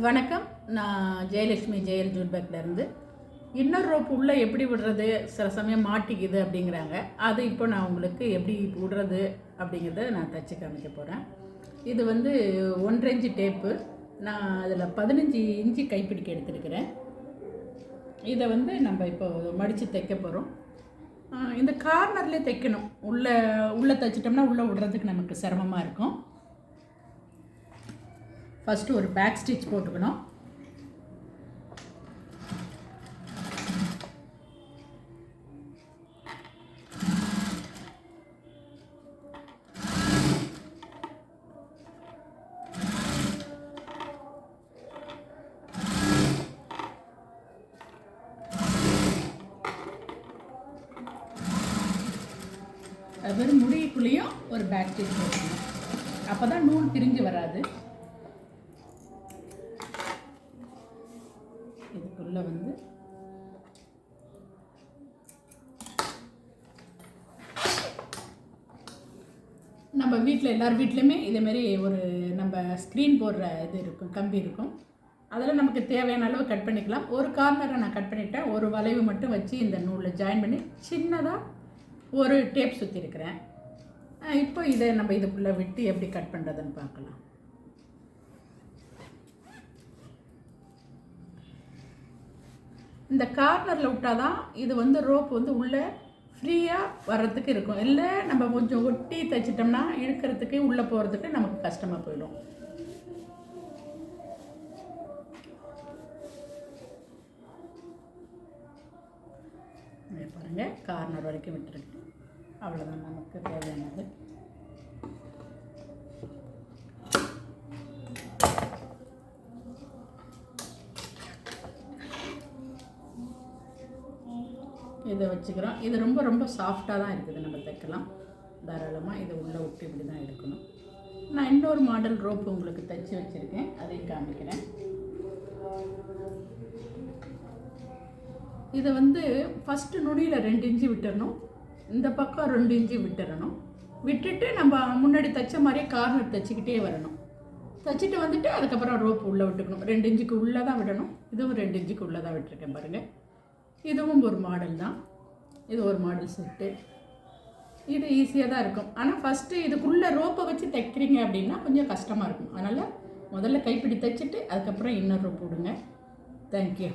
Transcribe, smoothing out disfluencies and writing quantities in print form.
வணக்கம். நான் ஜெயலட்சுமி ஜெயல் ஜூட்பேக்லேருந்து. இன்னொரு ரோப் உள்ளே எப்படி விடுறது, சில சமயம் மாட்டிக்குது அப்படிங்கிறாங்க. அது இப்போ நான் உங்களுக்கு எப்படி விடுறது அப்படிங்கிறத நான் தச்சு காமிக்க போகிறேன். இது வந்து 1.5 இன்ச்சு டேப்பு. நான் அதில் 15 இன்ச்சு கைப்பிடிக்க எடுத்துருக்கிறேன். இதை வந்து நம்ம இப்போ மடித்து தைக்க போகிறோம். இந்த கார்னர்லேயே தைக்கணும். உள்ளே தைச்சிட்டோம்னா உள்ளே விடுறதுக்கு நமக்கு சிரமமாக இருக்கும். ஃபஸ்ட்டு ஒரு பேக் ஸ்டிச் போட்டுக்கணும். வெறும் முடிக்குள்ளேயும் ஒரு பேக் ஸ்டிச் போட்டுக்கணும். அப்போ தான் நூல் பிரிஞ்சு வராது. இதுக்குள்ளே வந்து நம்ம வீட்டில் எல்லார் வீட்லேயுமே இதேமாரி ஒரு நம்ம ஸ்க்ரீன் போடுற இது இருக்கும், கம்பி இருக்கும். அதில் நமக்கு தேவையான அளவு கட் பண்ணிக்கலாம். ஒரு கார்னரை நான் கட் பண்ணிவிட்டேன். ஒரு வளைவு மட்டும் வச்சு இந்த நூலில் ஜாயின் பண்ணி சின்னதாக ஒரு டேப் சுற்றிருக்கிறேன். இப்போ இதை நம்ம இதுக்குள்ளே விட்டு எப்படி கட் பண்ணுறதுன்னு பார்க்கலாம். இந்த கார்னரில் விட்டால் தான் இது வந்து ரோப் வந்து உள்ளே ஃப்ரீயாக வர்றதுக்கு இருக்கும். இல்லை நம்ம கொஞ்சம் ஒட்டி தைச்சிட்டோம்னா இழுக்கிறதுக்கு உள்ளே போகிறதுக்கு நமக்கு கஷ்டமாக போயிடும். பாருங்கள், கார்னர் வரைக்கும் விட்டுருக்கு. அவ்வளோதான் நமக்கு தேவையானது. இதை வச்சுக்கிறோம். இது ரொம்ப ரொம்ப சாஃப்டாக தான் இருக்குது. நம்ம தைக்கலாம் தாராளமாக. இதை உள்ளே விட்டு இப்படி தான் எடுக்கணும். நான் இன்னொரு மாடல் ரோப்பு உங்களுக்கு தைச்சி வச்சுருக்கேன், அதையும் காமிக்கிறேன். இதை வந்து ஃபஸ்ட்டு நுனியில் 2 இன்ச்சு விட்டுறணும். இந்த பக்கம் 2 இன்ச்சு விட்டுறணும். விட்டுட்டு நம்ம முன்னாடி தைச்ச மாதிரியே கார்னர் தைச்சிக்கிட்டே வரணும். தைச்சிட்டு வந்துட்டு அதுக்கப்புறம் ரோப்பு உள்ளே விட்டுக்கணும். 2 இன்ச்சுக்கு உள்ளே தான் விடணும். இதுவும் 2 இன்ச்சுக்கு உள்ளே தான் விட்டுருக்கேன் பாருங்கள். இதுவும் ஒரு மாடல் தான். இது ஒரு மாடல் செட்டு. இது ஈஸியாக தான் இருக்கும். ஆனால் ஃபஸ்ட்டு இதுக்குள்ளே ரோப்பை வச்சு தைக்கிறீங்க அப்படின்னா கொஞ்சம் கஷ்டமாக இருக்கும். அதனால் முதல்ல கைப்பிடி தைச்சிட்டு அதுக்கப்புறம் இன்னொரு ரோப் விடுங்க. தேங்க்யூ.